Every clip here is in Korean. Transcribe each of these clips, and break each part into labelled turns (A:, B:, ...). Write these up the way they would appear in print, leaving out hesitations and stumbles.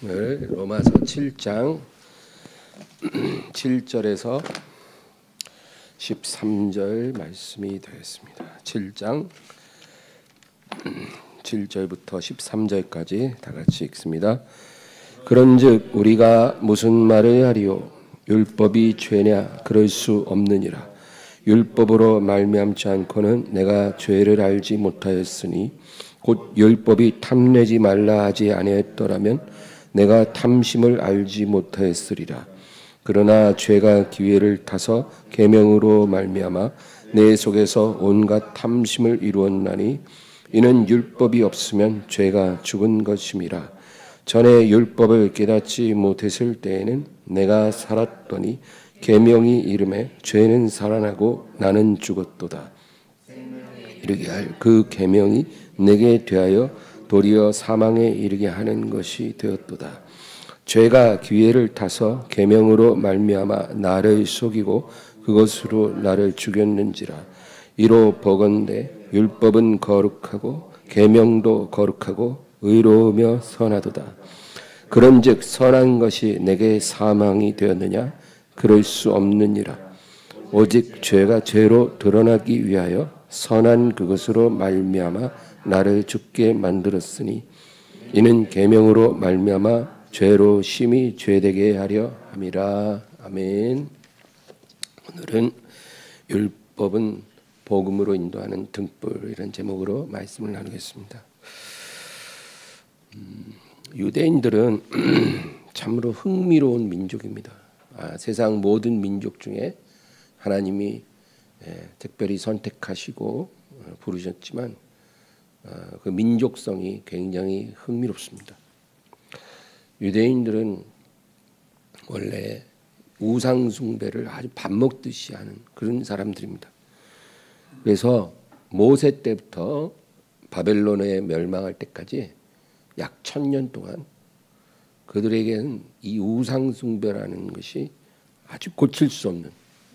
A: 오늘 로마서 7장 7절에서 13절 말씀이 되겠습니다. 7장 7절부터 13절까지 다 같이 읽습니다. 그런즉 우리가 무슨 말을 하리요? 율법이 죄냐? 그럴 수 없느니라. 율법으로 말미암지 않고는 내가 죄를 알지 못하였으니 곧 율법이 탐내지 말라 하지 아니했더라면 내가 탐심을 알지 못하였으리라. 그러나 죄가 기회를 타서 계명으로 말미암아 내 속에서 온갖 탐심을 이루었나니 이는 율법이 없으면 죄가 죽은 것임이라. 전에 율법을 깨닫지 못했을 때에는 내가 살았더니 계명이 이름에 죄는 살아나고 나는 죽었도다. 이르게 할 그 계명이 내게 대하여 도리어 사망에 이르게 하는 것이 되었도다. 죄가 기회를 타서 계명으로 말미암아 나를 속이고 그것으로 나를 죽였는지라. 이로 보건대 율법은 거룩하고 계명도 거룩하고 의로우며 선하도다. 그런즉 선한 것이 내게 사망이 되었느냐? 그럴 수 없느니라. 오직 죄가 죄로 드러나기 위하여 선한 그것으로 말미암아 나를 죽게 만들었으니 이는 계명으로 말미암아 죄로 심히 죄되게 하려 함이라. 아멘. 오늘은 율법은 복음으로 인도하는 등불, 이런 제목으로 말씀을 나누겠습니다. 유대인들은 참으로 흥미로운 민족입니다. 세상 모든 민족 중에 하나님이 특별히 선택하시고 부르셨지만 그 민족성이 굉장히 흥미롭습니다. 유대인들은 원래 우상 숭배를 아주 밥 먹듯이 하는 그런 사람들입니다. 그래서 모세 때부터 바벨론에 멸망할 때까지 약 1000년 동안 그들에게는 이 우상 숭배라는 것이 아주 고칠 수 없는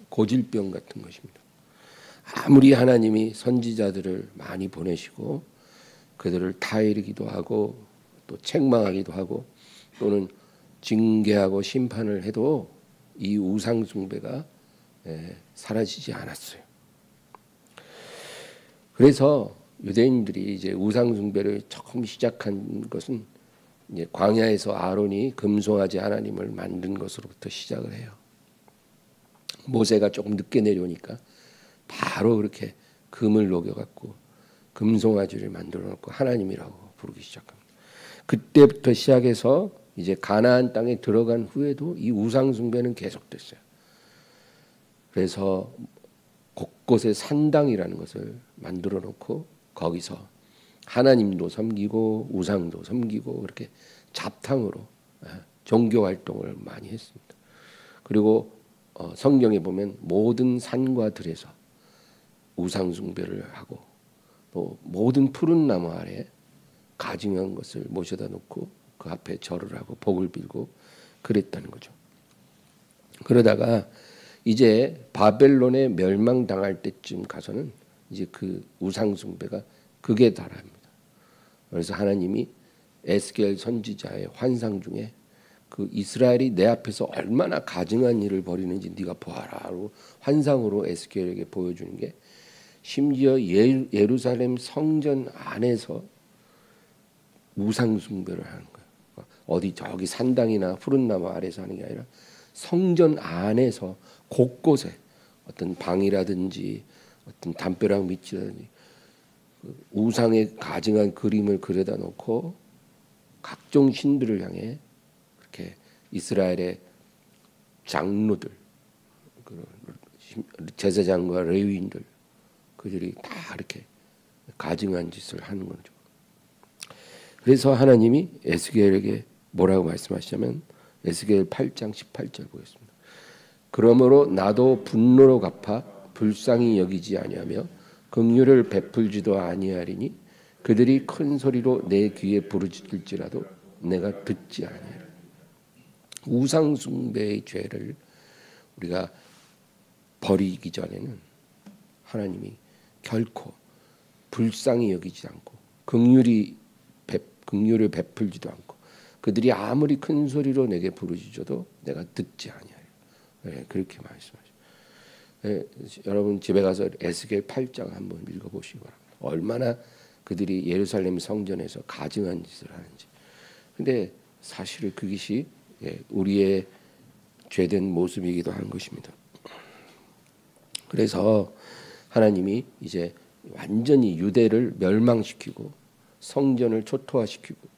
A: 고질병 같은 것입니다. 아무리 하나님이 선지자들을 많이 보내시고 그들을 타이르기도 하고 또 책망하기도 하고 또는 징계하고 심판을 해도 이 우상 숭배가 사라지지 않았어요. 그래서 유대인들이 이제 우상 숭배를 처음 시작한 것은 이제 광야에서 아론이 금송아지 하나님을 만든 것으로부터 시작을 해요. 모세가 조금 늦게 내려오니까 바로 그렇게 금을 녹여갖고 금송아지를 만들어 놓고 하나님이라고 부르기 시작합니다. 그때부터 시작해서 이제 가나안 땅에 들어간 후에도 이 우상 숭배는 계속됐어요. 그래서 곳곳에 산당이라는 것을 만들어 놓고 거기서 하나님도 섬기고 우상도 섬기고 그렇게 잡탕으로 종교 활동을 많이 했습니다. 그리고 성경에 보면 모든 산과 들에서 우상 숭배를 하고 또 모든 푸른 나무 아래 가증한 것을 모셔다 놓고 그 앞에 절을 하고 복을 빌고 그랬다는 거죠. 그러다가 이제 바벨론에 멸망당할 때쯤 가서는 이제 그 우상 숭배가 극에 달합니다. 그래서 하나님이 에스겔 선지자의 환상 중에 그 이스라엘이 내 앞에서 얼마나 가증한 일을 벌이는지 네가 보아라고 환상으로 에스겔에게 보여주는 게 심지어 예루살렘 성전 안에서 우상 숭배를 하는 거예요. 어디 저기 산당이나 푸른 나무 아래서 하는 게 아니라 성전 안에서 곳곳에 어떤 방이라든지 어떤 담벼락 밑이라든지 우상의 가증한 그림을 그려다 놓고 각종 신들을 향해 그렇게 이스라엘의 장로들, 제사장과 레위인들 그들이 다 이렇게 가증한 짓을 하는 거죠. 그래서 하나님이 에스겔에게 뭐라고 말씀하시냐면 에스겔 8장 18절 보겠습니다. 그러므로 나도 분노로 갚아 불쌍히 여기지 아니하며 긍휼을 베풀지도 아니하리니 그들이 큰 소리로 내 귀에 부르짖을지라도 내가 듣지 아니하리라. 우상 숭배의 죄를 우리가 버리기 전에는 하나님이 결코 불쌍히 여기지 않고 긍휼을 베풀지도 않고 그들이 아무리 큰 소리로 내게 부르짖어도 내가 듣지 아니하리라. 네, 그렇게 말씀하시죠. 네, 여러분 집에 가서 에스겔 8장 한번 읽어보시기 바랍니다. 얼마나 그들이 예루살렘 성전에서 가증한 짓을 하는지. 근데 사실 그것이 우리의 죄된 모습이기도 한 것입니다. 그래서 하나님이 이제 완전히 유대를 멸망시키고 성전을 초토화시키고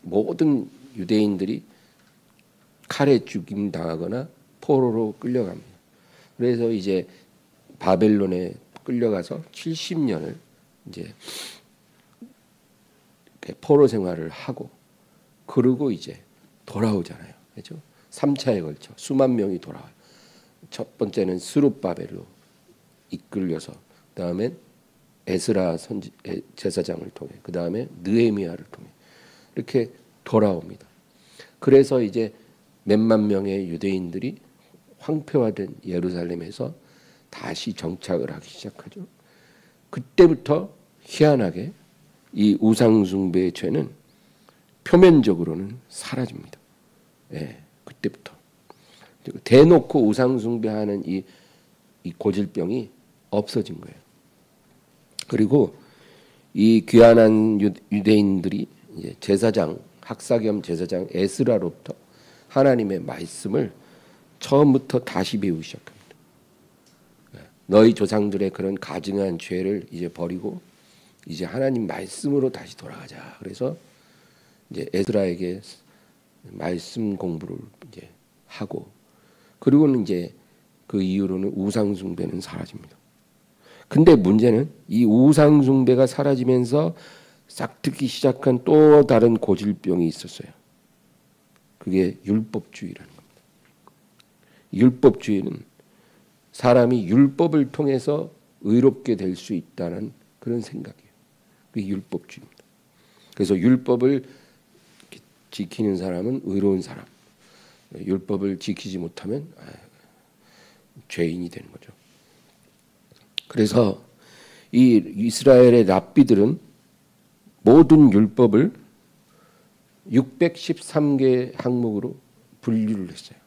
A: 모든 유대인들이 칼에 죽임 당하거나 포로로 끌려갑니다. 그래서 이제 바벨론에 끌려가서 70년을 이제 포로 생활을 하고 그러고 이제 돌아오잖아요. 그렇죠? 3차에 걸쳐 수만 명이 돌아와요. 첫 번째는 스룹바벨로 이끌려서 그다음엔 에스라 제사장을 통해 그다음에 느헤미야를 통해 이렇게 돌아옵니다. 그래서 이제 몇만 명의 유대인들이 황폐화된 예루살렘에서 다시 정착을 하기 시작하죠. 그때부터 희한하게 이 우상숭배의 죄는 표면적으로는 사라집니다. 예, 그때부터 대놓고 우상숭배하는 이 고질병이 없어진 거예요. 그리고 이 귀환한 유대인들이 이제 제사장 학사겸 제사장 에스라로부터 하나님의 말씀을 처음부터 다시 배우기 시작합니다. 너희 조상들의 그런 가증한 죄를 이제 버리고 이제 하나님 말씀으로 다시 돌아가자. 그래서 이제 에스라에게 말씀 공부를 이제 하고 그리고는 이제 그 이후로는 우상 숭배는 사라집니다. 근데 문제는 이 우상 숭배가 사라지면서 싹트기 시작한 또 다른 고질병이 있었어요. 그게 율법주의라는 겁니다. 율법주의는 사람이 율법을 통해서 의롭게 될 수 있다는 그런 생각이에요. 그게 율법주의입니다. 그래서 율법을 지키는 사람은 의로운 사람, 율법을 지키지 못하면 죄인이 되는 거죠. 그래서 이 이스라엘의 랍비들은 모든 율법을 613개 항목으로 분류를 했어요.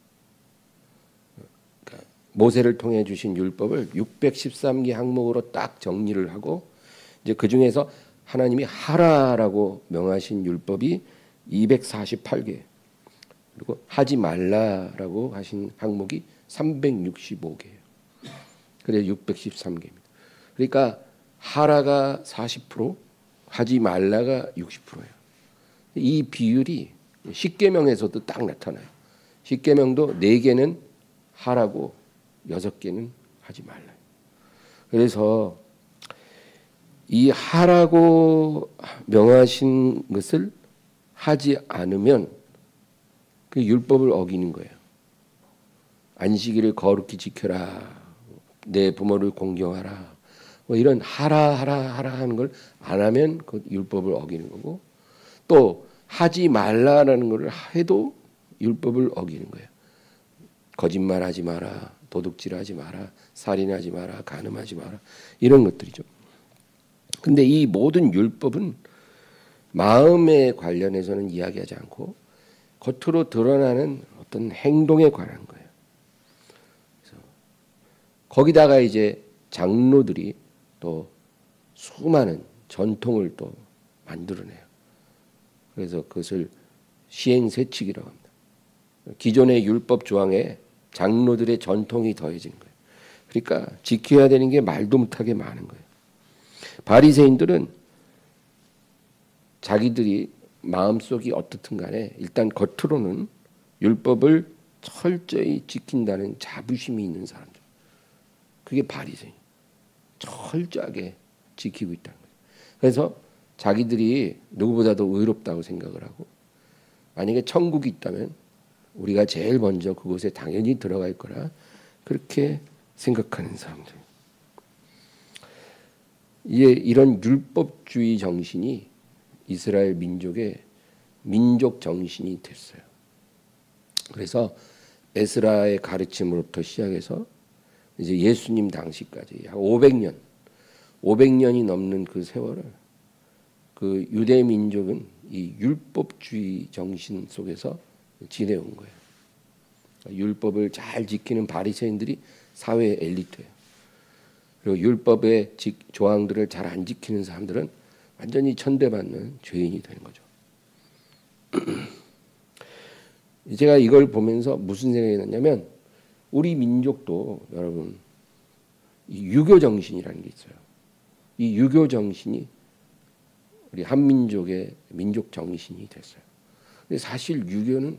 A: 그러니까 모세를 통해 주신 율법을 613개 항목으로 딱 정리를 하고 이제 그 중에서 하나님이 하라라고 명하신 율법이 248개 그리고 하지 말라라고 하신 항목이 365개예요. 그래서 613개입니다. 그러니까 하라가 40%, 하지 말라가 60%예요. 이 비율이 십계명에서도 딱 나타나요. 십계명도 4개는 하라고 6개는 하지 말라. 그래서 이 하라고 명하신 것을 하지 않으면 그 율법을 어기는 거예요. 안식일을 거룩히 지켜라. 내 부모를 공경하라. 뭐 이런 하라 하는 걸 안 하면 그 율법을 어기는 거고 또 하지 말라라는 걸 해도 율법을 어기는 거예요. 거짓말하지 마라. 도둑질하지 마라. 살인하지 마라. 간음하지 마라. 이런 것들이죠. 근데 이 모든 율법은 마음에 관련해서는 이야기하지 않고 겉으로 드러나는 어떤 행동에 관한 거예요. 그래서 거기다가 이제 장로들이 또 수많은 전통을 또 만들어내요. 그래서 그것을 시행세칙이라고 합니다. 기존의 율법 조항에 장로들의 전통이 더해진 거예요. 그러니까 지켜야 되는 게 말도 못하게 많은 거예요. 바리새인들은 자기들이 마음속이 어떻든 간에 일단 겉으로는 율법을 철저히 지킨다는 자부심이 있는 사람들. 그게 바리새인. 철저하게 지키고 있다는 거예요. 그래서 자기들이 누구보다도 의롭다고 생각을 하고 만약에 천국이 있다면 우리가 제일 먼저 그곳에 당연히 들어갈 거라 그렇게 생각하는 사람들. 이런 율법주의 정신이 이스라엘 민족의 민족 정신이 됐어요. 그래서 에스라의 가르침으로부터 시작해서 이제 예수님 당시까지 약 500년이 넘는 그 세월을 그 유대 민족은 이 율법주의 정신 속에서 지내온 거예요. 율법을 잘 지키는 바리새인들이 사회의 엘리트예요. 그리고 율법의 조항들을 잘 안 지키는 사람들은 완전히 천대받는 죄인이 되는 거죠. 제가 이걸 보면서 무슨 생각이 났냐면 우리 민족도 여러분 이 유교 정신이라는 게 있어요. 이 유교 정신이 우리 한민족의 민족 정신이 됐어요. 근데 사실 유교는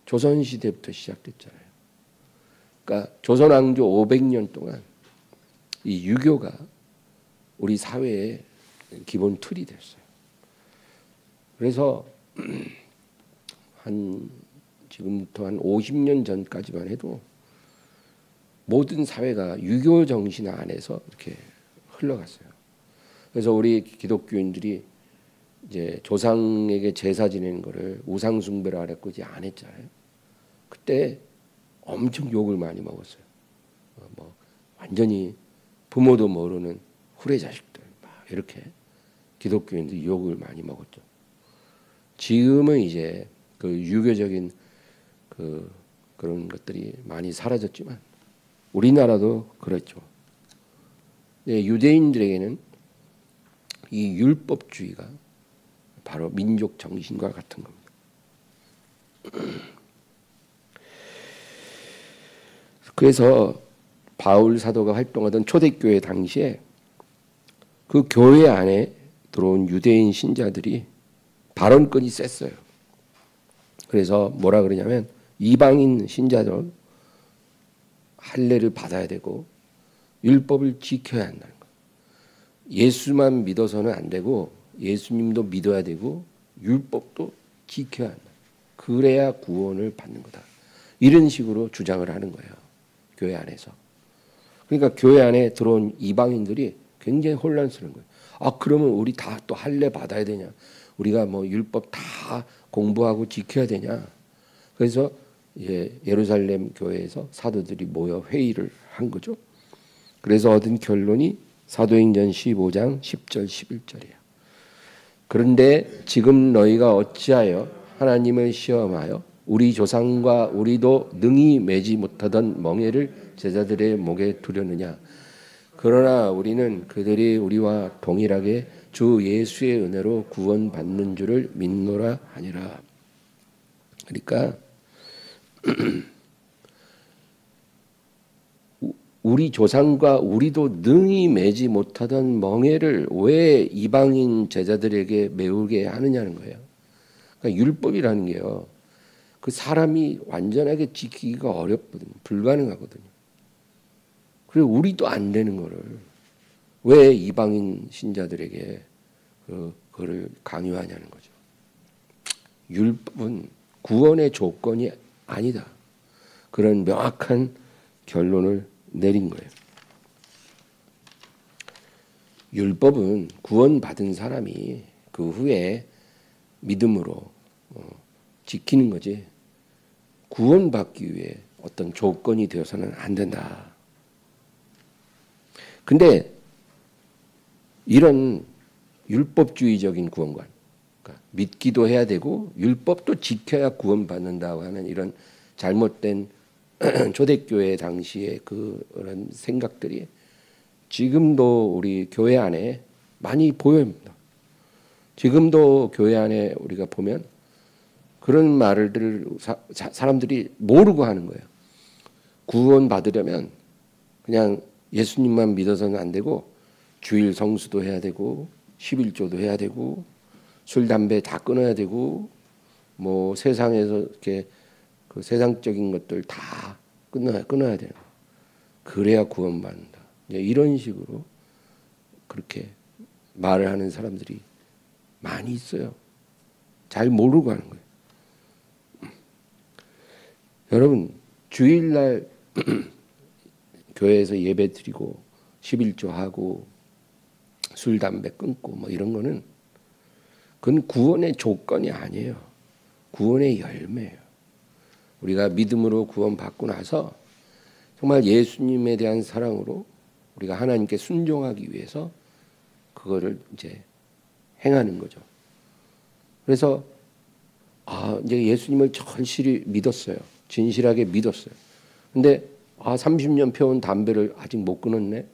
A: 조선 시대부터 시작됐잖아요. 그러니까 조선 왕조 500년 동안 이 유교가 우리 사회의 기본 틀이 됐어요. 그래서 지금부터 한 50년 전까지만 해도 모든 사회가 유교 정신 안에서 이렇게 흘러갔어요. 그래서 우리 기독교인들이 이제 조상에게 제사 지내는 거를 우상 숭배라 그랬고 이제 안 했잖아요. 그때 엄청 욕을 많이 먹었어요. 뭐 완전히 부모도 모르는 후레 자식들 막 이렇게 기독교인들이 욕을 많이 먹었죠. 지금은 이제 그 유교적인 그런 것들이 많이 사라졌지만 우리나라도 그렇죠. 유대인들에게는 이 율법주의가 바로 민족 정신과 같은 겁니다. 그래서 바울 사도가 활동하던 초대교회 당시에 그 교회 안에 들어온 유대인 신자들이 발언권이 셌어요. 그래서 뭐라 그러냐면 이방인 신자들 할례를 받아야 되고 율법을 지켜야 한다는 거예요. 예수만 믿어서는 안 되고 예수님도 믿어야 되고 율법도 지켜야 한다. 그래야 구원을 받는 거다. 이런 식으로 주장을 하는 거예요. 교회 안에서. 그러니까 교회 안에 들어온 이방인들이 굉장히 혼란스러운 거예요. 아, 그러면 우리 다 또 할례 받아야 되냐? 우리가 뭐 율법 다 공부하고 지켜야 되냐? 그래서 예루살렘 교회에서 사도들이 모여 회의를 한 거죠. 그래서 얻은 결론이 사도행전 15장 10절 11절이에요. 그런데 지금 너희가 어찌하여 하나님을 시험하여 우리 조상과 우리도 능히 매지 못하던 멍에를 제자들의 목에 두려느냐. 그러나 우리는 그들이 우리와 동일하게 주 예수의 은혜로 구원받는 줄을 믿노라 하니라. 그러니까 우리 조상과 우리도 능히 매지 못하던 멍에를 왜 이방인 제자들에게 메우게 하느냐는 거예요. 그러니까 율법이라는 게요. 그 사람이 완전하게 지키기가 어렵거든요. 불가능하거든요. 그리고 우리도 안 되는 거를 왜 이방인 신자들에게 그거를 강요하냐는 거죠. 율법은 구원의 조건이 아니다. 그런 명확한 결론을 내린 거예요. 율법은 구원받은 사람이 그 후에 믿음으로 지키는 거지 구원받기 위해 어떤 조건이 되어서는 안 된다. 근데 이런 율법주의적인 구원관, 그러니까 믿기도 해야 되고 율법도 지켜야 구원받는다고 하는 이런 잘못된 초대교회 당시의 그런 생각들이 지금도 우리 교회 안에 많이 보여집니다. 지금도 교회 안에 우리가 보면 그런 말을 사람들이 모르고 하는 거예요. 구원 받으려면 그냥 예수님만 믿어서는 안 되고 주일 성수도 해야 되고 11조도 해야 되고 술 담배 다 끊어야 되고 뭐 세상에서 이렇게 그 세상적인 것들 다 끊어야 돼요. 그래야 구원받는다. 이런 식으로 그렇게 말을 하는 사람들이 많이 있어요. 잘 모르고 하는 거예요. 여러분 주일날 교회에서 예배 드리고 11조 하고 술 담배 끊고 뭐 이런 거는 그건 구원의 조건이 아니에요. 구원의 열매예요. 우리가 믿음으로 구원받고 나서 정말 예수님에 대한 사랑으로 우리가 하나님께 순종하기 위해서 그거를 이제 행하는 거죠. 그래서 이제 예수님을 절실히 믿었어요. 진실하게 믿었어요. 근데 30년 펴온 담배를 아직 못 끊었네.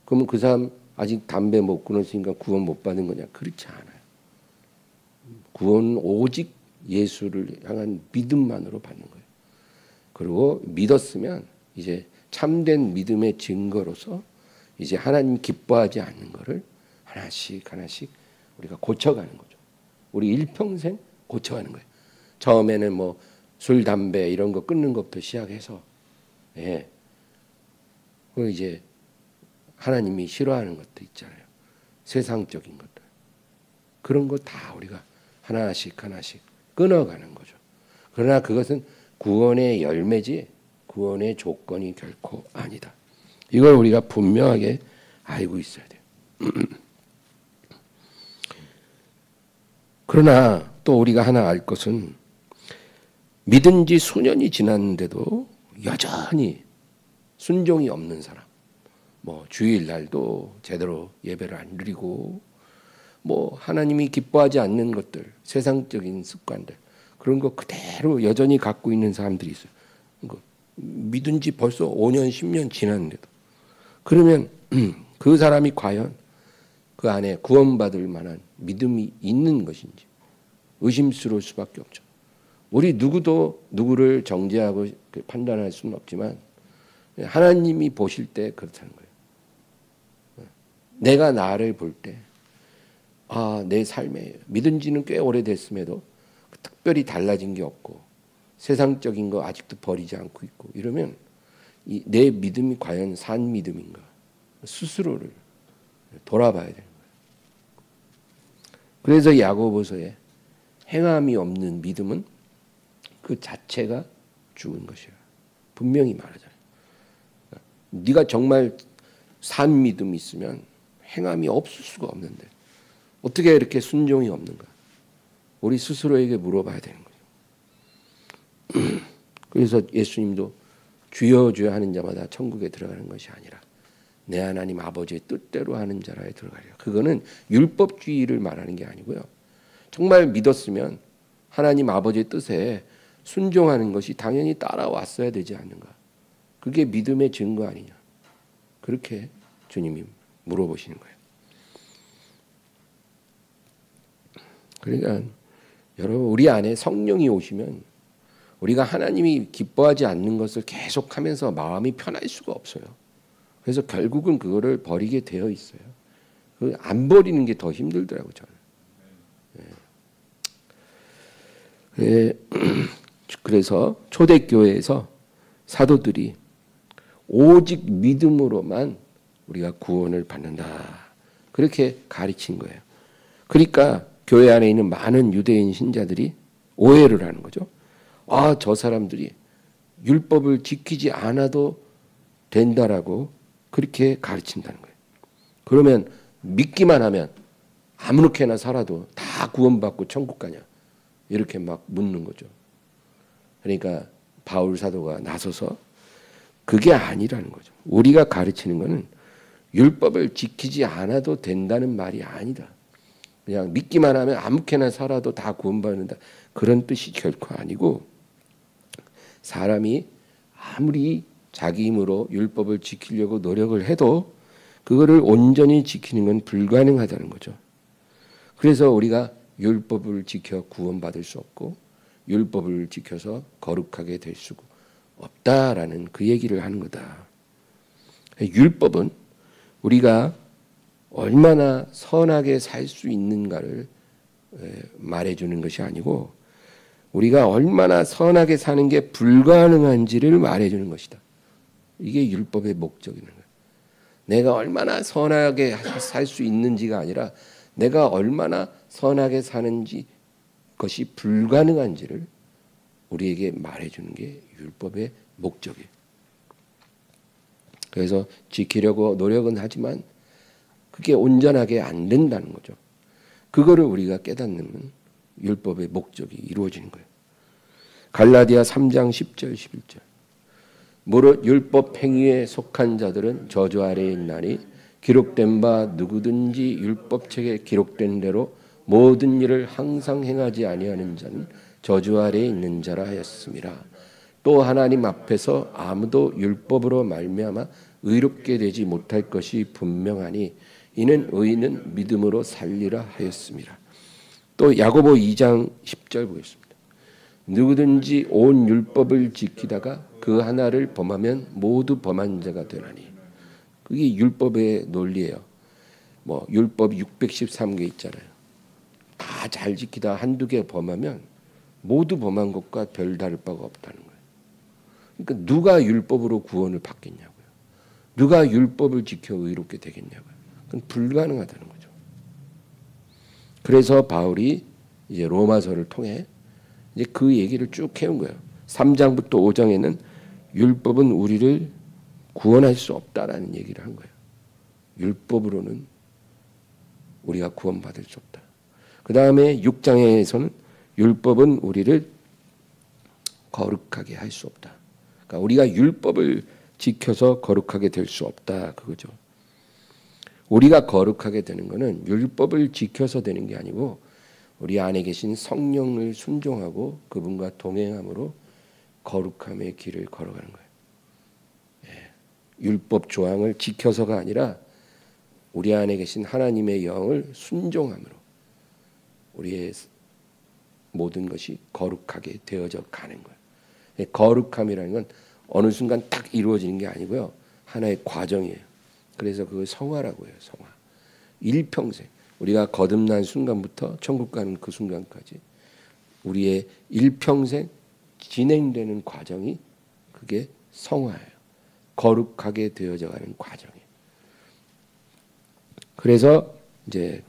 A: 그러면 그 사람 아직 담배 못 끊었으니까 구원 못 받은 거냐? 그렇지 않아요. 구원은 오직 예수를 향한 믿음만으로 받는 거예요. 그리고 믿었으면 이제 참된 믿음의 증거로서 이제 하나님 기뻐하지 않는 것을 하나씩 하나씩 우리가 고쳐가는 거죠. 우리 일평생 고쳐가는 거예요. 처음에는 뭐 술, 담배 이런 거 끊는 것부터 시작해서 그리고 이제 하나님이 싫어하는 것도 있잖아요. 세상적인 것들. 그런 거 다 우리가 하나씩 하나씩 끊어가는 거죠. 그러나 그것은 구원의 열매지 구원의 조건이 결코 아니다. 이걸 우리가 분명하게 알고 있어야 돼요. 그러나 또 우리가 하나 알 것은 믿은 지 수년이 지났는데도 여전히 순종이 없는 사람, 뭐 주일날도 제대로 예배를 안 드리고 뭐 하나님이 기뻐하지 않는 것들, 세상적인 습관들 그런 거 그대로 여전히 갖고 있는 사람들이 있어요. 믿은 지 벌써 5년, 10년 지났는데도. 그러면 그 사람이 과연 그 안에 구원받을 만한 믿음이 있는 것인지 의심스러울 수밖에 없죠. 우리 누구도 누구를 정죄하고 판단할 수는 없지만 하나님이 보실 때 그렇다는 거예요. 내가 나를 볼 때 내 삶에 믿은 지는 꽤 오래됐음에도 특별히 달라진 게 없고 세상적인 거 아직도 버리지 않고 있고 이러면 내 믿음이 과연 산 믿음인가 스스로를 돌아봐야 되는 거예요. 그래서 야고보서에 행함이 없는 믿음은 그 자체가 죽은 것이야. 분명히 말하잖아요. 네가 정말 산 믿음이 있으면 행함이 없을 수가 없는데 어떻게 이렇게 순종이 없는가? 우리 스스로에게 물어봐야 되는 거죠. 그래서 예수님도 주여 주여 하는 자마다 천국에 들어가는 것이 아니라 내 하나님 아버지의 뜻대로 하는 자라에 들어가리라. 그거는 율법주의를 말하는 게 아니고요. 정말 믿었으면 하나님 아버지의 뜻에 순종하는 것이 당연히 따라왔어야 되지 않는가. 그게 믿음의 증거 아니냐. 그렇게 주님이 물어보시는 거예요. 그러니까 여러분 우리 안에 성령이 오시면 우리가 하나님이 기뻐하지 않는 것을 계속하면서 마음이 편할 수가 없어요. 그래서 결국은 그거를 버리게 되어 있어요. 안 버리는 게 더 힘들더라고요. 저는. 그래서 초대교회에서 사도들이 오직 믿음으로만 우리가 구원을 받는다. 그렇게 가르친 거예요. 그러니까 교회 안에 있는 많은 유대인 신자들이 오해를 하는 거죠. 저 사람들이 율법을 지키지 않아도 된다라고 그렇게 가르친다는 거예요. 그러면 믿기만 하면 아무렇게나 살아도 다 구원받고 천국 가냐? 이렇게 막 묻는 거죠. 그러니까 바울 사도가 나서서 그게 아니라는 거죠. 우리가 가르치는 것은 율법을 지키지 않아도 된다는 말이 아니다. 그냥 믿기만 하면 아무렇게나 살아도 다 구원받는다. 그런 뜻이 결코 아니고 사람이 아무리 자기 힘으로 율법을 지키려고 노력을 해도 그거를 온전히 지키는 건 불가능하다는 거죠. 그래서 우리가 율법을 지켜 구원받을 수 없고 율법을 지켜서 거룩하게 될 수가 없다라는 그 얘기를 하는 거다. 율법은 우리가 얼마나 선하게 살 수 있는가를 말해주는 것이 아니고 우리가 얼마나 선하게 사는 게 불가능한지를 말해주는 것이다. 이게 율법의 목적인 거예요. 내가 얼마나 선하게 살 수 있는지가 아니라 내가 얼마나 선하게 사는지 것이 불가능한지를 우리에게 말해주는 게 율법의 목적이에요. 그래서 지키려고 노력은 하지만 그게 온전하게 안 된다는 거죠. 그거를 우리가 깨닫는 율법의 목적이 이루어지는 거예요. 갈라디아 3장 10절 11절 무릇 율법 행위에 속한 자들은 저주 아래에 있나니 기록된 바 누구든지 율법책에 기록된 대로 모든 일을 항상 행하지 아니하는 자는 저주 아래에 있는 자라 하였음이라. 또 하나님 앞에서 아무도 율법으로 말미암아 의롭게 되지 못할 것이 분명하니 이는 의인은 믿음으로 살리라 하였음이라. 또 야고보 2장 10절 보겠습니다. 누구든지 온 율법을 지키다가 그 하나를 범하면 모두 범한 자가 되나니. 그게 율법의 논리예요. 뭐 율법 613개 있잖아요. 다 잘 지키다 한두 개 범하면 모두 범한 것과 별다를 바가 없다는 거예요. 그러니까 누가 율법으로 구원을 받겠냐고요. 누가 율법을 지켜 의롭게 되겠냐고요. 그건 불가능하다는 거죠. 그래서 바울이 이제 로마서를 통해 이제 그 얘기를 쭉 해온 거예요. 3장부터 5장에는 율법은 우리를 구원할 수 없다라는 얘기를 한 거예요. 율법으로는 우리가 구원받을 수 없다. 그 다음에 6장에서는 율법은 우리를 거룩하게 할 수 없다. 그러니까 우리가 율법을 지켜서 거룩하게 될 수 없다. 그거죠. 우리가 거룩하게 되는 것은 율법을 지켜서 되는 게 아니고 우리 안에 계신 성령을 순종하고 그분과 동행함으로 거룩함의 길을 걸어가는 거예요. 율법 조항을 지켜서가 아니라 우리 안에 계신 하나님의 영을 순종함으로 우리의 모든 것이 거룩하게 되어져 가는 거예요. 거룩함이라는 건 어느 순간 딱 이루어지는 게 아니고요. 하나의 과정이에요. 그래서 그걸 성화라고 해요. 성화. 일평생. 우리가 거듭난 순간부터 천국 가는 그 순간까지 우리의 일평생 진행되는 과정이 그게 성화예요. 거룩하게 되어져 가는 과정이에요. 그래서 이제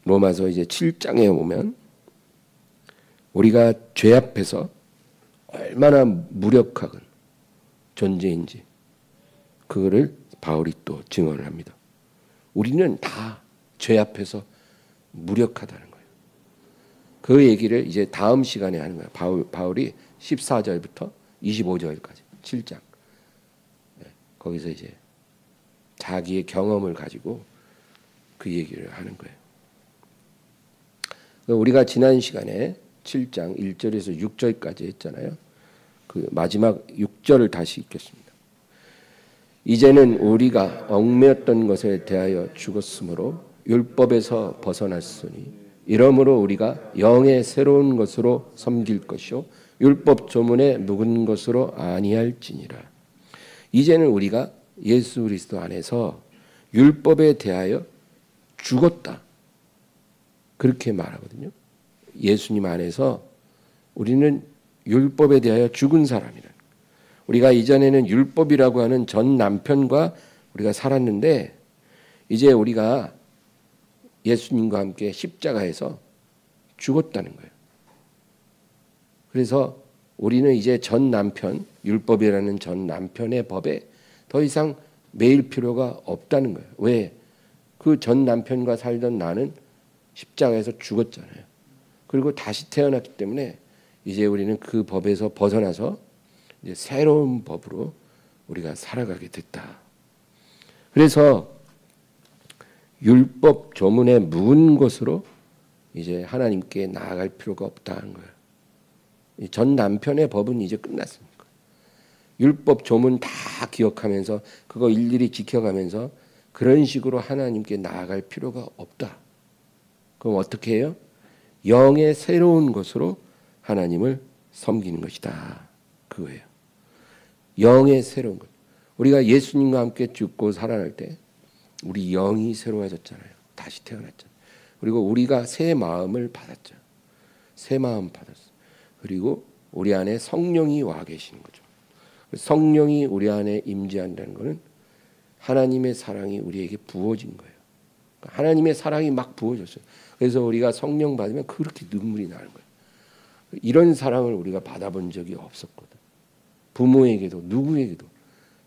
A: 로마서 이제 7장에 보면 우리가 죄 앞에서 얼마나 무력한 존재인지 그거를 바울이 또 증언을 합니다. 우리는 다 죄 앞에서 무력하다는 거예요. 그 얘기를 이제 다음 시간에 하는 거예요. 바울이 14절부터 25절까지 7장. 거기서 이제 자기의 경험을 가지고 그 얘기를 하는 거예요. 우리가 지난 시간에 7장 1절에서 6절까지 했잖아요. 그 마지막 6절을 다시 읽겠습니다. 이제는 우리가 얽매였던 것에 대하여 죽었으므로 율법에서 벗어났으니 이러므로 우리가 영의 새로운 것으로 섬길 것이요 율법 조문에 묵은 것으로 아니할지니라. 이제는 우리가 예수 그리스도 안에서 율법에 대하여 죽었다. 그렇게 말하거든요. 예수님 안에서 우리는 율법에 대하여 죽은 사람이라. 우리가 이전에는 율법이라고 하는 전 남편과 우리가 살았는데 이제 우리가 예수님과 함께 십자가에서 죽었다는 거예요. 그래서 우리는 이제 전 남편, 율법이라는 전 남편의 법에 더 이상 매일 필요가 없다는 거예요. 왜? 그 전 남편과 살던 나는 십자가에서 죽었잖아요. 그리고 다시 태어났기 때문에 이제 우리는 그 법에서 벗어나서 이제 새로운 법으로 우리가 살아가게 됐다. 그래서 율법 조문에 묵은 것으로 이제 하나님께 나아갈 필요가 없다는 거예요. 전 남편의 법은 이제 끝났습니다. 율법 조문 다 기억하면서 그거 일일이 지켜가면서 그런 식으로 하나님께 나아갈 필요가 없다. 그럼 어떻게 해요? 영의 새로운 것으로 하나님을 섬기는 것이다. 그거예요. 영의 새로운 것. 우리가 예수님과 함께 죽고 살아날 때 우리 영이 새로워졌잖아요. 다시 태어났잖아요. 그리고 우리가 새 마음을 받았죠. 새 마음 받았어. 그리고 우리 안에 성령이 와 계시는 거죠. 성령이 우리 안에 임재한다는 것은 하나님의 사랑이 우리에게 부어진 거예요. 하나님의 사랑이 막 부어졌어요. 그래서 우리가 성령 받으면 그렇게 눈물이 나는 거예요. 이런 사랑을 우리가 받아본 적이 없었거든. 부모에게도 누구에게도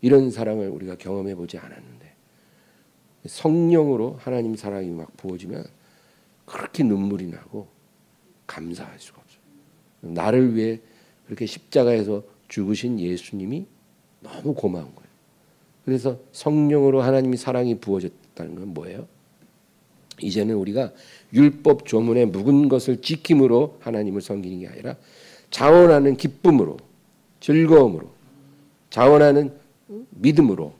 A: 이런 사랑을 우리가 경험해 보지 않았는데 성령으로 하나님 사랑이 막 부어지면 그렇게 눈물이 나고 감사할 수가 없어요. 나를 위해 그렇게 십자가에서 죽으신 예수님이 너무 고마운 거예요. 그래서 성령으로 하나님의 사랑이 부어졌다는 건 뭐예요? 이제는 우리가 율법 조문의 묵은 것을 지킴으로 하나님을 섬기는 게 아니라 자원하는 기쁨으로, 즐거움으로, 자원하는 믿음으로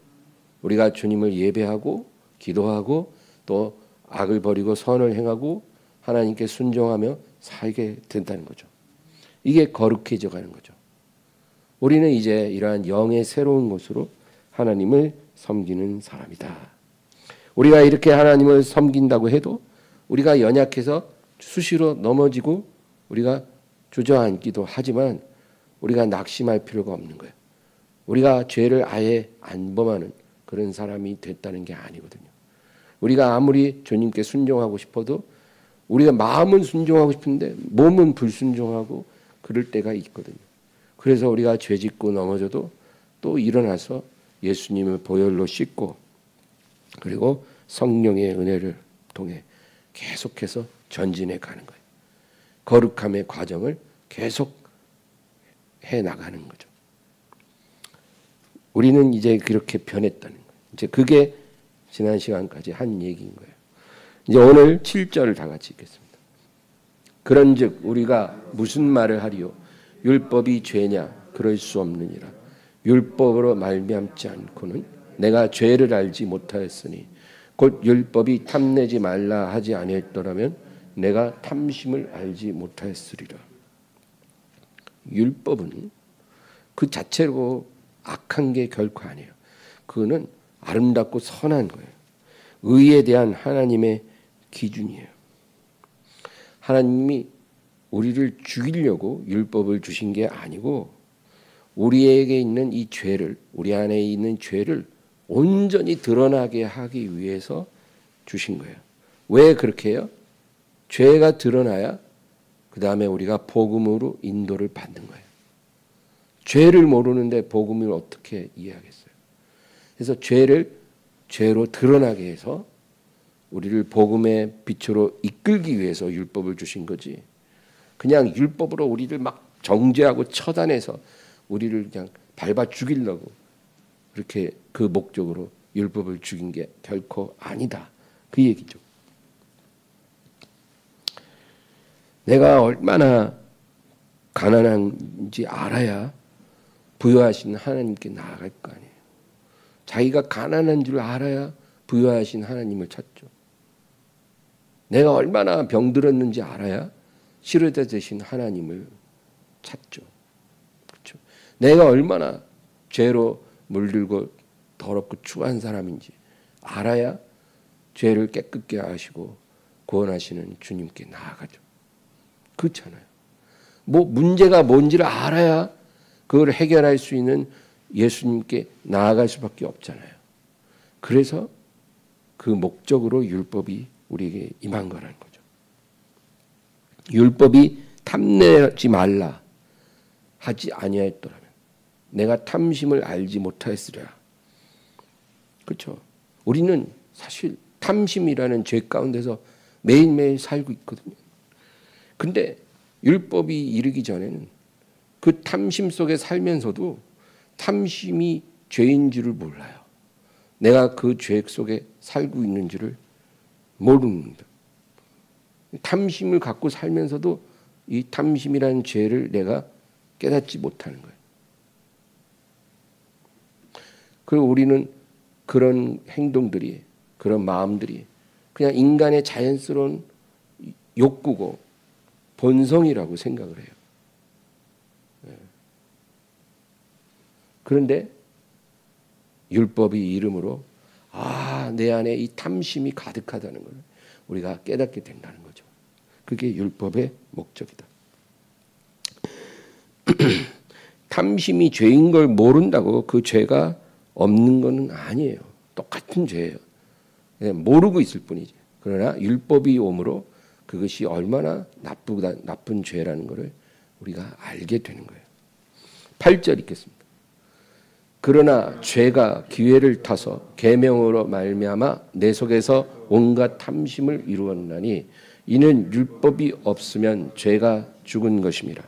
A: 우리가 주님을 예배하고 기도하고 또 악을 버리고 선을 행하고 하나님께 순종하며 살게 된다는 거죠. 이게 거룩해져 가는 거죠. 우리는 이제 이러한 영의 새로운 것으로 하나님을 섬기는 사람이다. 우리가 이렇게 하나님을 섬긴다고 해도 우리가 연약해서 수시로 넘어지고 우리가 주저앉기도 하지만 우리가 낙심할 필요가 없는 거예요. 우리가 죄를 아예 안 범하는 그런 사람이 됐다는 게 아니거든요. 우리가 아무리 주님께 순종하고 싶어도 우리가 마음은 순종하고 싶은데 몸은 불순종하고 그럴 때가 있거든요. 그래서 우리가 죄 짓고 넘어져도 또 일어나서 예수님을 보혈로 씻고 그리고 성령의 은혜를 통해 계속해서 전진해 가는 거예요. 거룩함의 과정을 계속 해 나가는 거죠. 우리는 이제 그렇게 변했다는 거예요. 이제 그게 지난 시간까지 한 얘기인 거예요. 이제 오늘 7절을 다 같이 읽겠습니다. 그런즉 우리가 무슨 말을 하리요? 율법이 죄냐? 그럴 수 없느니라. 율법으로 말미암지 않고는 내가 죄를 알지 못하였으니 곧 율법이 탐내지 말라 하지 아니했더라면 내가 탐심을 알지 못하였으리라. 율법은 그 자체로 악한 게 결코 아니에요. 그거는 아름답고 선한 거예요. 의에 대한 하나님의 기준이에요. 하나님이 우리를 죽이려고 율법을 주신 게 아니고 우리에게 있는 이 죄를, 우리 안에 있는 죄를 온전히 드러나게 하기 위해서 주신 거예요. 왜 그렇게 해요? 죄가 드러나야 그 다음에 우리가 복음으로 인도를 받는 거예요. 죄를 모르는데 복음을 어떻게 이해하겠어요? 그래서 죄를 죄로 드러나게 해서 우리를 복음의 빛으로 이끌기 위해서 율법을 주신 거지. 그냥 율법으로 우리를 막 정죄하고 처단해서 우리를 그냥 밟아 죽이려고 그렇게 그 목적으로 율법을 주긴 게 결코 아니다. 그 얘기죠. 내가 얼마나 가난한지 알아야 부유하신 하나님께 나아갈 거 아니에요. 자기가 가난한 줄 알아야 부유하신 하나님을 찾죠. 내가 얼마나 병들었는지 알아야 치료자 되신 하나님을 찾죠. 그렇죠? 내가 얼마나 죄로 물들고 더럽고 추한 사람인지 알아야 죄를 깨끗게 하시고 구원하시는 주님께 나아가죠. 그렇잖아요. 뭐 문제가 뭔지를 알아야 그걸 해결할 수 있는 예수님께 나아갈 수밖에 없잖아요. 그래서 그 목적으로 율법이 우리에게 임한 거라는 거죠. 율법이 탐내지 말라 하지 아니하였더라면 내가 탐심을 알지 못하였으리라. 그렇죠. 우리는 사실 탐심이라는 죄 가운데서 매일매일 살고 있거든요. 근데 율법이 이르기 전에는 그 탐심 속에 살면서도 탐심이 죄인 줄을 몰라요. 내가 그 죄 속에 살고 있는 줄을 모릅니다. 탐심을 갖고 살면서도 이 탐심이라는 죄를 내가 깨닫지 못하는 거예요. 그리고 우리는 그런 행동들이, 그런 마음들이 그냥 인간의 자연스러운 욕구고 본성이라고 생각을 해요. 그런데 율법이 이름으로 내 안에 이 탐심이 가득하다는 걸 우리가 깨닫게 된다는 거죠. 그게 율법의 목적이다. 탐심이 죄인 걸 모른다고 그 죄가 없는 것은 아니에요. 똑같은 죄예요. 모르고 있을 뿐이지. 그러나 율법이 오므로 그것이 얼마나 나쁜 죄라는 것을 우리가 알게 되는 거예요. 8절 읽겠습니다. 그러나 죄가 기회를 타서 계명으로 말미암아 내 속에서 온갖 탐심을 이루었나니 이는 율법이 없으면 죄가 죽은 것임이라.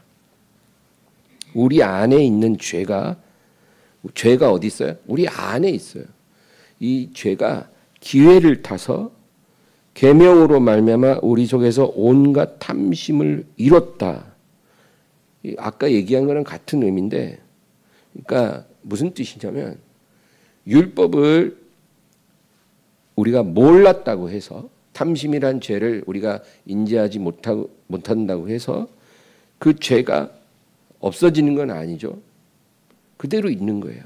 A: 우리 안에 있는 죄가 어디 있어요? 우리 안에 있어요. 이 죄가 기회를 타서 계명으로 말미암아 우리 속에서 온갖 탐심을 이뤘다. 아까 얘기한 거랑 같은 의미인데, 그러니까 무슨 뜻이냐면 율법을 우리가 몰랐다고 해서, 탐심이란 죄를 우리가 인지하지 못한다고 해서 그 죄가 없어지는 건 아니죠. 그대로 있는 거예요.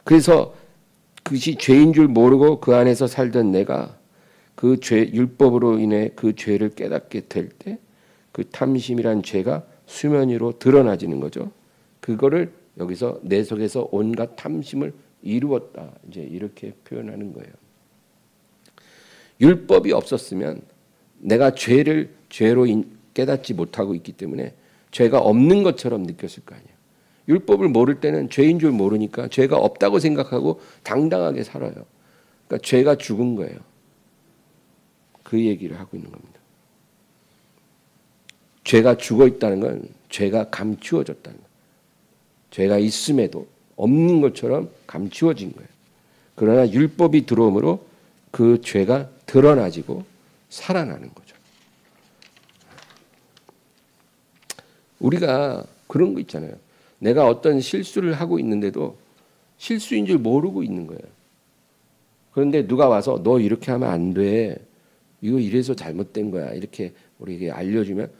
A: 그래서 그것이 죄인 줄 모르고 그 안에서 살던 내가 그 율법으로 인해 그 죄를 깨닫게 될 때 그 탐심이란 죄가 수면 위로 드러나지는 거죠. 그거를 여기서 내 속에서 온갖 탐심을 이루었다. 이제 이렇게 표현하는 거예요. 율법이 없었으면 내가 죄로 깨닫지 못하고 있기 때문에 죄가 없는 것처럼 느꼈을 거 아니에요. 율법을 모를 때는 죄인 줄 모르니까 죄가 없다고 생각하고 당당하게 살아요. 그러니까 죄가 죽은 거예요. 그 얘기를 하고 있는 겁니다. 죄가 죽어 있다는 건 죄가 감추어졌다는 거예요. 죄가 있음에도 없는 것처럼 감추어진 거예요. 그러나 율법이 들어옴으로 그 죄가 드러나지고 살아나는 거죠. 우리가 그런 거 있잖아요. 내가 어떤 실수를 하고 있는데도 실수인 줄 모르고 있는 거예요. 그런데 누가 와서 너 이렇게 하면 안 돼. 이거 이래서 잘못된 거야. 이렇게 우리에게 알려주면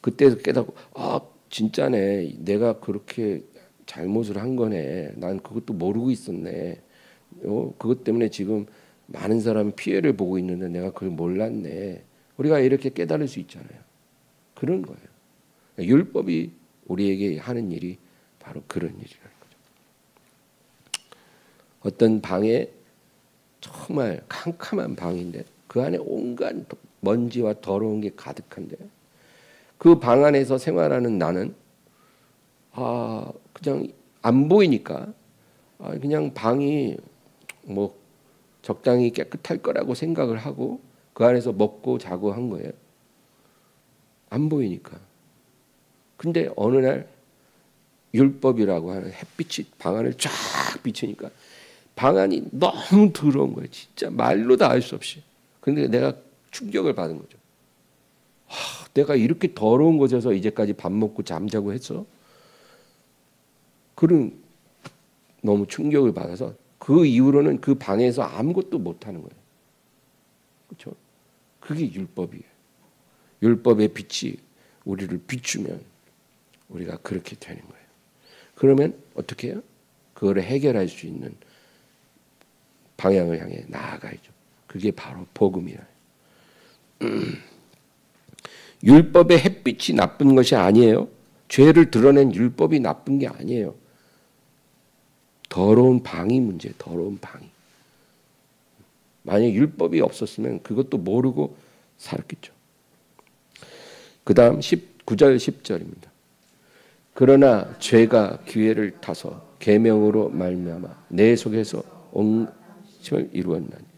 A: 그때 깨닫고 아 진짜네. 내가 그렇게 잘못을 한 거네. 난 그것도 모르고 있었네. 그것 때문에 지금 많은 사람이 피해를 보고 있는데 내가 그걸 몰랐네. 우리가 이렇게 깨달을 수 있잖아요. 그런 거예요. 율법이 우리에게 하는 일이 바로 그런 일이라는 거죠. 어떤 방에 정말 캄캄한 방인데 그 안에 온갖 먼지와 더러운 게 가득한데 그 방 안에서 생활하는 나는 그냥 안 보이니까 그냥 방이 뭐 적당히 깨끗할 거라고 생각을 하고 그 안에서 먹고 자고 한 거예요. 안 보이니까. 근데 어느 날 율법이라고 하는 햇빛이 방 안을 쫙 비추니까 방 안이 너무 더러운 거예요. 진짜 말로 다 알 수 없이. 근데 내가 충격을 받은 거죠. 내가 이렇게 더러운 곳에서 이제까지 밥 먹고 잠자고 했어? 그런 너무 충격을 받아서 그 이후로는 그 방에서 아무것도 못하는 거예요. 그렇죠? 그게 율법이에요. 율법의 빛이 우리를 비추면 우리가 그렇게 되는 거예요. 그러면 어떻게 해요? 그거를 해결할 수 있는 방향을 향해 나아가야죠. 그게 바로 복음이에요. 율법의 햇빛이 나쁜 것이 아니에요. 죄를 드러낸 율법이 나쁜 게 아니에요. 더러운 방이 문제예요. 더러운 방이. 만약 율법이 없었으면 그것도 모르고 살았겠죠. 그 다음 9절 10절입니다. 그러나 죄가 기회를 타서 계명으로 말미암아 내 속에서 옹심을 이루었나니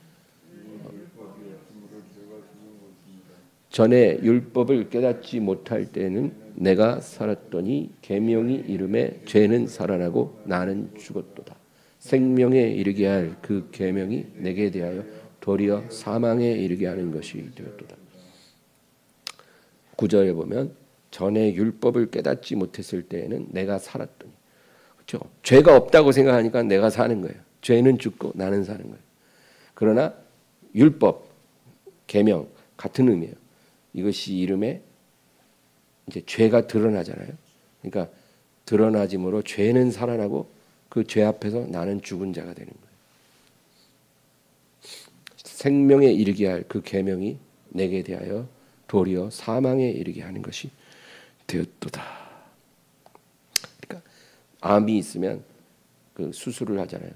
A: 전에 율법을 깨닫지 못할 때는 내가 살았더니 계명이 이름에 죄는 살아나고 나는 죽었도다. 생명에 이르게 할 그 계명이 내게 대하여 도리어 사망에 이르게 하는 것이 되었도다. 9절에 보면 전에 율법을 깨닫지 못했을 때에는 내가 살았더니, 그렇죠? 죄가 없다고 생각하니까 내가 사는 거예요. 죄는 죽고 나는 사는 거예요. 그러나 율법, 계명 같은 의미예요. 이것이 이름에 이제 죄가 드러나잖아요. 그러니까 드러나짐으로 죄는 살아나고 그 죄 앞에서 나는 죽은 자가 되는 거예요. 생명에 이르게 할 그 계명이 내게 대하여 도리어 사망에 이르게 하는 것이 되었도다. 그러니까 암이 있으면 그 수술을 하잖아요.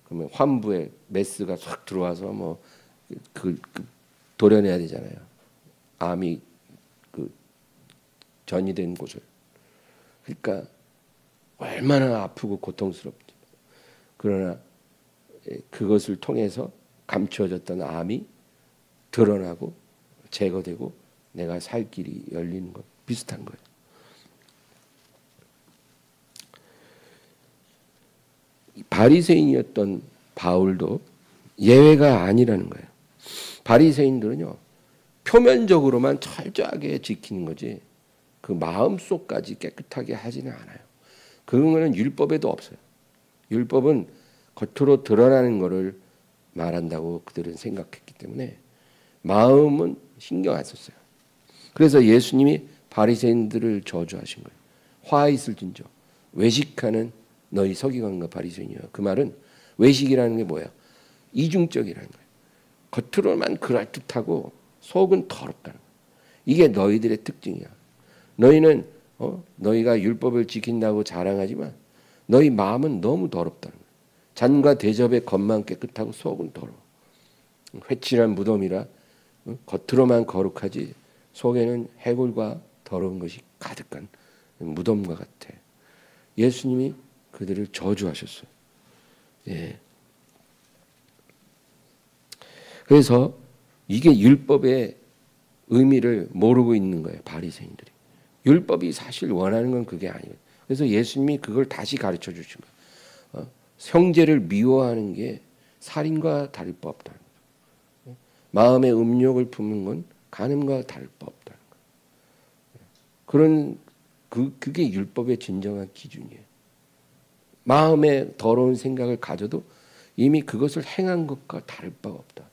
A: 그러면 환부에 메스가 싹 들어와서 뭐 그 도려내야 되잖아요. 암이 그 전이된 곳을. 그러니까 얼마나 아프고 고통스럽지. 그러나 그것을 통해서 감추어졌던 암이 드러나고 제거되고 내가 살 길이 열리는 것 비슷한 거예요. 바리새인이었던 바울도 예외가 아니라는 거예요. 바리새인들은요, 표면적으로만 철저하게 지키는 거지 그 마음속까지 깨끗하게 하지는 않아요. 그런 거는 율법에도 없어요. 율법은 겉으로 드러나는 거를 말한다고 그들은 생각했기 때문에 마음은 신경 안 썼어요. 그래서 예수님이 바리새인들을 저주하신 거예요. 화 있을진저 외식하는 너희 서기관과 바리새인이여. 그 말은 외식이라는 게 뭐야? 이중적이라는 거예요. 겉으로만 그럴듯하고 속은 더럽다는 거예요. 이게 너희들의 특징이야. 너희는 너희가 율법을 지킨다고 자랑하지만 너희 마음은 너무 더럽다는 거예요. 잔과 대접의 겉만 깨끗하고 속은 더러워. 회칠한 무덤이라 겉으로만 거룩하지 속에는 해골과 더러운 것이 가득한 무덤과 같아. 예수님이 그들을 저주하셨어요. 예. 그래서 이게 율법의 의미를 모르고 있는 거예요. 바리새인들이. 율법이 사실 원하는 건 그게 아니에요. 그래서 예수님이 그걸 다시 가르쳐 주신 거예요. 형제를 미워하는 게 살인과 다를 바 없다는 거예요. 마음의 음욕을 품는 건 간음과 다를 바 없다는 거예요. 그게 율법의 진정한 기준이에요. 마음에 더러운 생각을 가져도 이미 그것을 행한 것과 다를 바가 없다.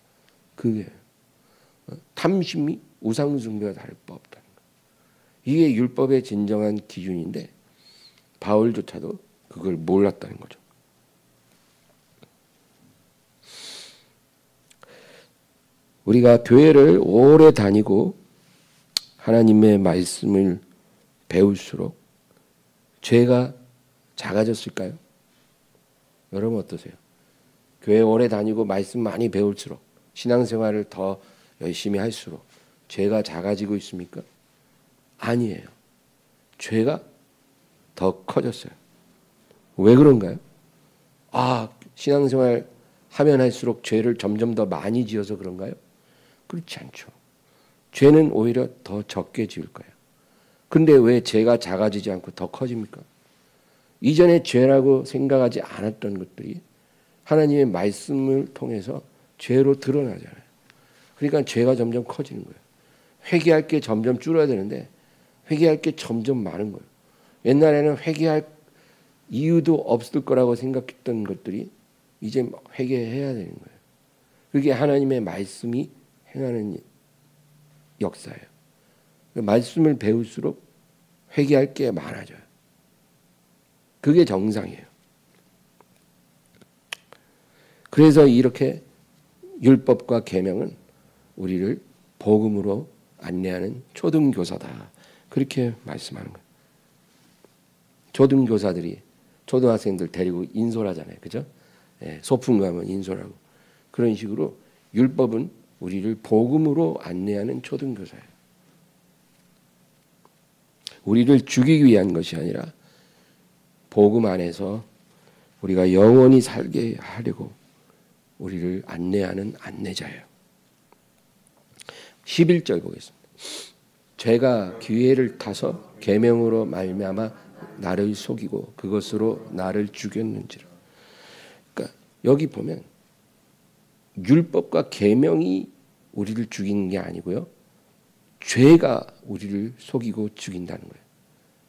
A: 그게 탐심이 우상숭배와 다를 바 없다는 거예요. 이게 율법의 진정한 기준인데 바울조차도 그걸 몰랐다는 거죠. 우리가 교회를 오래 다니고 하나님의 말씀을 배울수록 죄가 작아졌을까요? 여러분 어떠세요? 교회 오래 다니고 말씀 많이 배울수록 신앙생활을 더 열심히 할수록 죄가 작아지고 있습니까? 아니에요. 죄가 더 커졌어요. 왜 그런가요? 신앙생활 하면 할수록 죄를 점점 더 많이 지어서 그런가요? 그렇지 않죠. 죄는 오히려 더 적게 지을 거예요. 근데 왜 죄가 작아지지 않고 더 커집니까? 이전에 죄라고 생각하지 않았던 것들이 하나님의 말씀을 통해서 죄로 드러나잖아요. 그러니까 죄가 점점 커지는 거예요. 회개할 게 점점 줄어야 되는데 회개할 게 점점 많은 거예요. 옛날에는 회개할 이유도 없을 거라고 생각했던 것들이 이제 회개해야 되는 거예요. 그게 하나님의 말씀이 행하는 역사예요. 말씀을 배울수록 회개할 게 많아져요. 그게 정상이에요. 그래서 이렇게 율법과 계명은 우리를 복음으로 안내하는 초등교사다. 그렇게 말씀하는 거예요. 초등교사들이 초등학생들 데리고 인솔하잖아요. 그죠? 소풍 가면 인솔하고. 그런 식으로 율법은 우리를 복음으로 안내하는 초등교사예요. 우리를 죽이기 위한 것이 아니라 복음 안에서 우리가 영원히 살게 하려고 우리를 안내하는 안내자예요. 11절 보겠습니다. 죄가 기회를 타서 계명으로 말미암아 나를 속이고 그것으로 나를 죽였는지라. 그러니까 여기 보면 율법과 계명이 우리를 죽이는 게 아니고요. 죄가 우리를 속이고 죽인다는 거예요.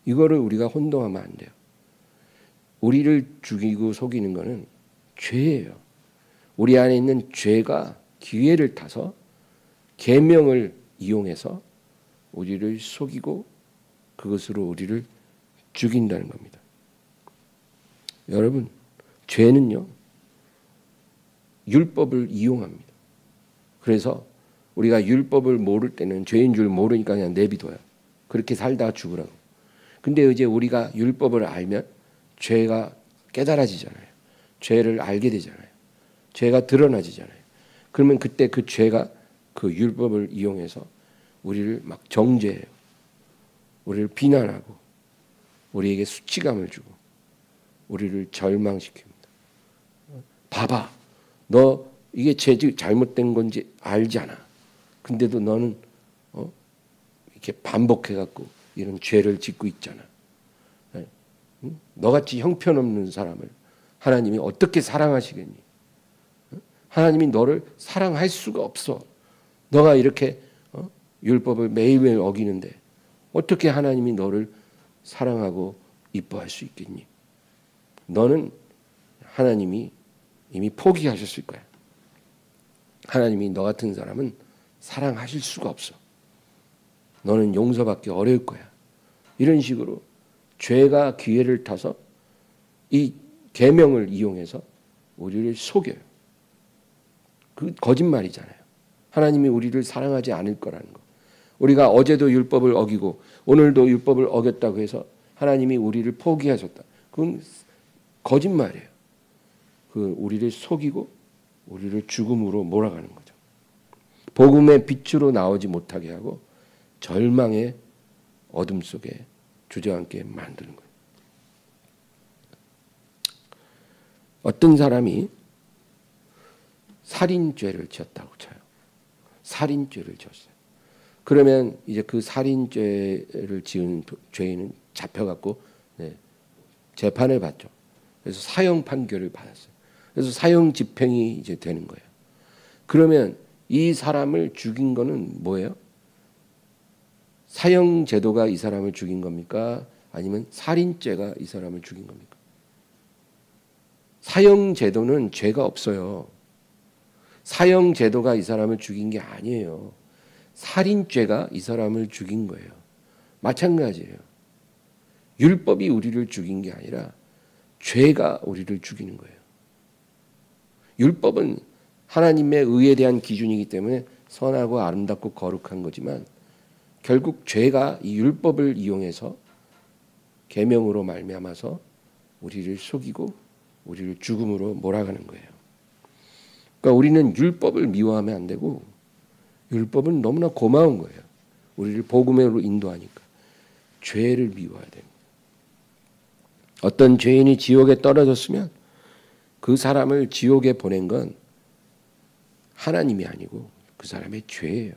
A: 이거를 우리가 혼동하면 안 돼요. 우리를 죽이고 속이는 거는 죄예요. 우리 안에 있는 죄가 기회를 타서 계명을 이용해서 우리를 속이고 그것으로 우리를 죽인다는 겁니다. 여러분, 죄는요, 율법을 이용합니다. 그래서 우리가 율법을 모를 때는 죄인 줄 모르니까 그냥 내비둬요. 그렇게 살다가 죽으라고. 근데 이제 우리가 율법을 알면 죄가 깨달아지잖아요. 죄를 알게 되잖아요. 죄가 드러나지잖아요. 그러면 그때 그 죄가 그 율법을 이용해서 우리를 막 정죄해요. 우리를 비난하고 우리에게 수치감을 주고 우리를 절망시킵니다. 봐봐. 너 이게 잘못된 건지 알잖아. 근데도 너는 이렇게 반복해갖고 이런 죄를 짓고 있잖아. 너같이 형편없는 사람을 하나님이 어떻게 사랑하시겠니? 하나님이 너를 사랑할 수가 없어. 너가 이렇게 율법을 매일매일 어기는데 어떻게 하나님이 너를 사랑하고 이뻐할 수 있겠니? 너는 하나님이 이미 포기하셨을 거야. 하나님이 너 같은 사람은 사랑하실 수가 없어. 너는 용서받기 어려울 거야. 이런 식으로 죄가 기회를 타서 이 계명을 이용해서 우리를 속여요. 그 거짓말이잖아요. 하나님이 우리를 사랑하지 않을 거라는 거. 우리가 어제도 율법을 어기고 오늘도 율법을 어겼다고 해서 하나님이 우리를 포기하셨다. 그건 거짓말이에요. 그 우리를 속이고 우리를 죽음으로 몰아가는 거죠. 복음의 빛으로 나오지 못하게 하고 절망의 어둠 속에 주저앉게 만드는 거예요. 어떤 사람이 살인죄를 지었다고 쳐요. 살인죄를 지었어요. 그러면 이제 그 살인죄를 지은 죄인은 잡혀갖고 재판을 받죠. 그래서 사형 판결을 받았어요. 그래서 사형 집행이 이제 되는 거예요. 그러면 이 사람을 죽인 거는 뭐예요? 사형 제도가 이 사람을 죽인 겁니까? 아니면 살인죄가 이 사람을 죽인 겁니까? 사형 제도는 죄가 없어요. 사형 제도가 이 사람을 죽인 게 아니에요. 살인죄가 이 사람을 죽인 거예요. 마찬가지예요. 율법이 우리를 죽인 게 아니라 죄가 우리를 죽이는 거예요. 율법은 하나님의 의에 대한 기준이기 때문에 선하고 아름답고 거룩한 거지만 결국 죄가 이 율법을 이용해서 계명으로 말미암아서 우리를 속이고 우리를 죽음으로 몰아가는 거예요. 그러니까 우리는 율법을 미워하면 안 되고 율법은 너무나 고마운 거예요. 우리를 복음으로 인도하니까. 죄를 미워해야 됩니다. 어떤 죄인이 지옥에 떨어졌으면 그 사람을 지옥에 보낸 건 하나님이 아니고 그 사람의 죄예요.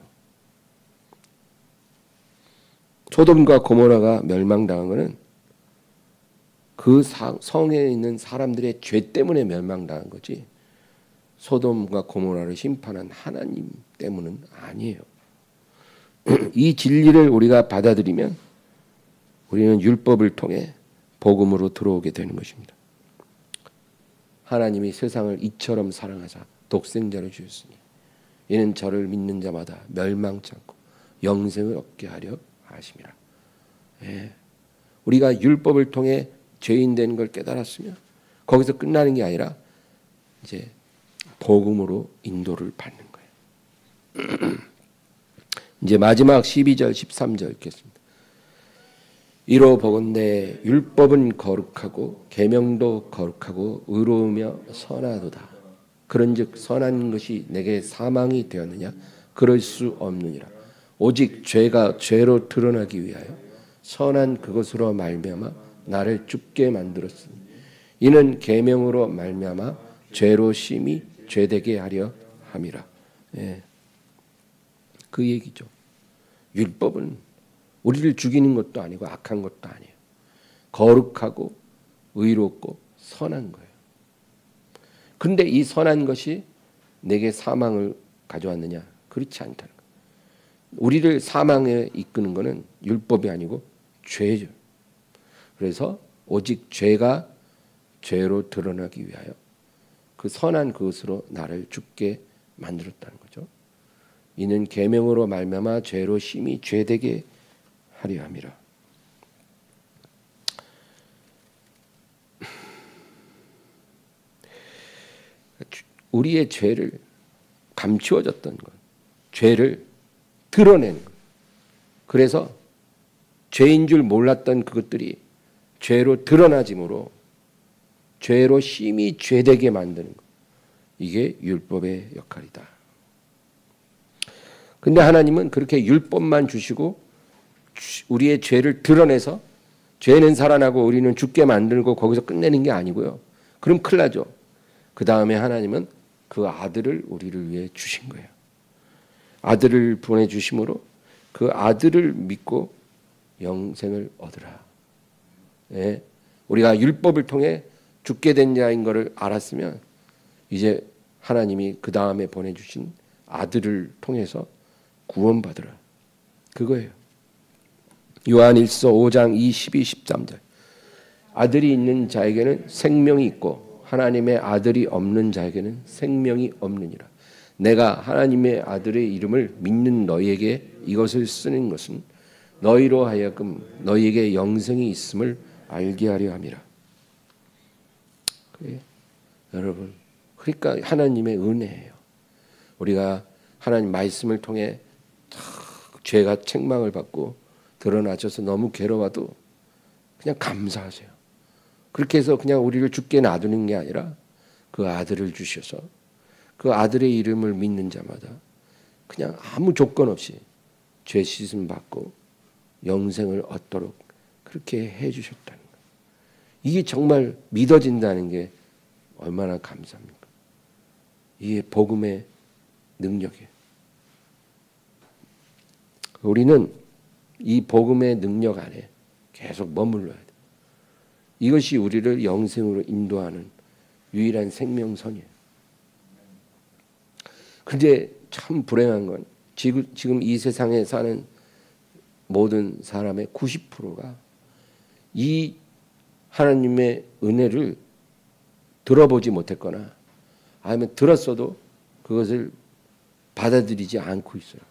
A: 소돔과 고모라가 멸망당한 것은 그 성에 있는 사람들의 죄 때문에 멸망당한 거지 소돔과 고모라를 심판한 하나님 때문은 아니에요. 이 진리를 우리가 받아들이면 우리는 율법을 통해 복음으로 들어오게 되는 것입니다. 하나님이 세상을 이처럼 사랑하사 독생자를 주셨으니 이는 저를 믿는 자마다 멸망치 않고 영생을 얻게 하려 하심이라. 우리가 율법을 통해 죄인 되는 걸 깨달았으면 거기서 끝나는 게 아니라 이제 복음으로 인도를 받는 거예요. 이제 마지막 12절 13절 읽겠습니다. 이로 보건대 율법은 거룩하고 계명도 거룩하고 의로우며 선하도다. 그런즉 선한 것이 내게 사망이 되었느냐? 그럴 수 없느니라. 오직 죄가 죄로 드러나기 위하여 선한 그것으로 말미암아 나를 죽게 만들었으니 이는 계명으로 말미암아 죄로 심히 죄되게 하려 함이라. 그 얘기죠. 율법은 우리를 죽이는 것도 아니고 악한 것도 아니에요. 거룩하고 의롭고 선한 거예요. 근데 이 선한 것이 내게 사망을 가져왔느냐? 그렇지 않다는 거예요. 우리를 사망에 이끄는 것은 율법이 아니고 죄죠. 그래서 오직 죄가 죄로 드러나기 위하여 그 선한 그것으로 나를 죽게 만들었다는 거죠. 이는 계명으로 말미암아 죄로 심히 죄되게 하려 함이라. 우리의 죄를 감추어졌던 것, 죄를 드러내는 것. 그래서 죄인 줄 몰랐던 그것들이 죄로 드러나짐으로 죄로 심히 죄되게 만드는 것. 이게 율법의 역할이다. 근데 하나님은 그렇게 율법만 주시고 우리의 죄를 드러내서 죄는 살아나고 우리는 죽게 만들고 거기서 끝내는 게 아니고요. 그럼 큰일 나죠. 그 다음에 하나님은 그 아들을 우리를 위해 주신 거예요. 아들을 보내주심으로 그 아들을 믿고 영생을 얻으라. 우리가 율법을 통해 죽게 된 자인 것을 알았으면 이제 하나님이 그 다음에 보내주신 아들을 통해서 구원받으라. 그거예요. 요한일서 5장 22, 13절. 아들이 있는 자에게는 생명이 있고 하나님의 아들이 없는 자에게는 생명이 없느니라. 내가 하나님의 아들의 이름을 믿는 너희에게 이것을 쓰는 것은 너희로 하여금 너희에게 영생이 있음을 알게 하려 함이라. 그래. 여러분, 그러니까 하나님의 은혜예요. 우리가 하나님 말씀을 통해 죄가 책망을 받고 드러나셔서 너무 괴로워도 그냥 감사하세요. 그렇게 해서 그냥 우리를 죽게 놔두는 게 아니라 그 아들을 주셔서 그 아들의 이름을 믿는 자마다 그냥 아무 조건 없이 죄 씻음 받고 영생을 얻도록 그렇게 해 주셨다는 거예요. 이게 정말 믿어진다는 게 얼마나 감사합니까? 이게 복음의 능력이에요. 우리는 이 복음의 능력 안에 계속 머물러야 돼요. 이것이 우리를 영생으로 인도하는 유일한 생명선이에요. 그런데 참 불행한 건 지금 이 세상에 사는 모든 사람의 90%가 이 하나님의 은혜를 들어보지 못했거나 아니면 들었어도 그것을 받아들이지 않고 있어요.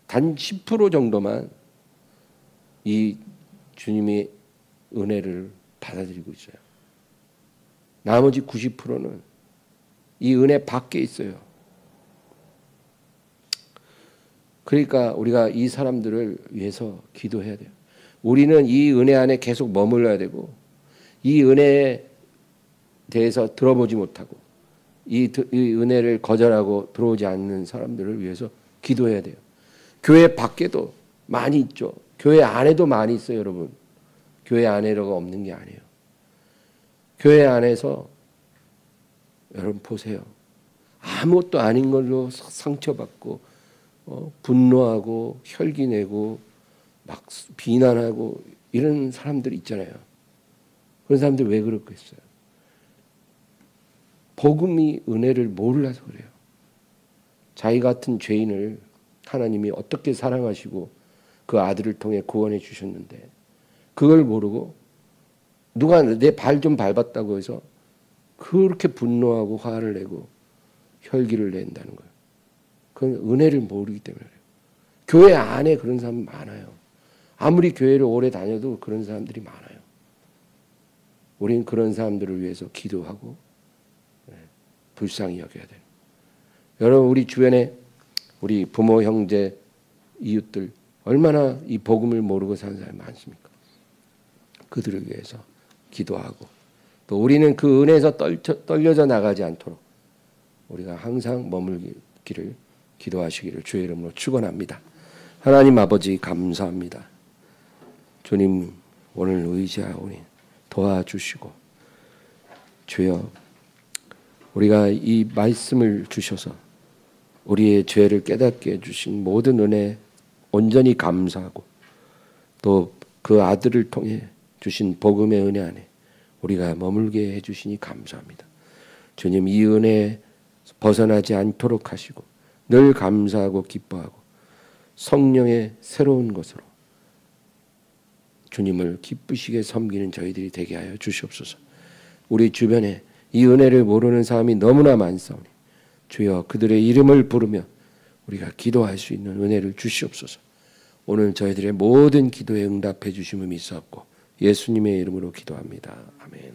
A: 단 10% 정도만 이 주님의 은혜를 받아들이고 있어요. 나머지 90%는 이 은혜 밖에 있어요. 그러니까 우리가 이 사람들을 위해서 기도해야 돼요. 우리는 이 은혜 안에 계속 머물러야 되고 이 은혜에 대해서 들어보지 못하고 이 은혜를 거절하고 들어오지 않는 사람들을 위해서 기도해야 돼요. 교회 밖에도 많이 있죠. 교회 안에도 많이 있어요, 여러분. 교회 안에가 없는 게 아니에요. 교회 안에서 여러분 보세요. 아무것도 아닌 걸로 상처받고 분노하고 혈기내고 막 비난하고 이런 사람들 있잖아요. 그런 사람들 왜 그렇겠어요? 복음이 은혜를 몰라서 그래요. 자기 같은 죄인을 하나님이 어떻게 사랑하시고 그 아들을 통해 구원해 주셨는데 그걸 모르고 누가 내 발 좀 밟았다고 해서 그렇게 분노하고 화를 내고 혈기를 낸다는 거예요. 그건 은혜를 모르기 때문에 그래요. 교회 안에 그런 사람 많아요. 아무리 교회를 오래 다녀도 그런 사람들이 많아요. 우리는 그런 사람들을 위해서 기도하고 불쌍히 여겨야 돼요. 여러분, 우리 주변에 우리 부모, 형제, 이웃들 얼마나 이 복음을 모르고 사는 사람이 많습니까? 그들을 위해서 기도하고 또 우리는 그 은혜에서 떨려져 나가지 않도록 우리가 항상 머물기를 기도하시기를 주의 이름으로 축원합니다. 하나님 아버지 감사합니다. 주님 오늘 의지하오니 도와주시고 주여 우리가 이 말씀을 주셔서 우리의 죄를 깨닫게 해주신 모든 은혜 온전히 감사하고 또 그 아들을 통해 주신 복음의 은혜 안에 우리가 머물게 해주시니 감사합니다. 주님 이 은혜에 벗어나지 않도록 하시고 늘 감사하고 기뻐하고 성령의 새로운 것으로 주님을 기쁘시게 섬기는 저희들이 되게 하여 주시옵소서. 우리 주변에 이 은혜를 모르는 사람이 너무나 많사오니 주여 그들의 이름을 부르며 우리가 기도할 수 있는 은혜를 주시옵소서. 오늘 저희들의 모든 기도에 응답해 주심을 믿사옵고 예수님의 이름으로 기도합니다. 아멘.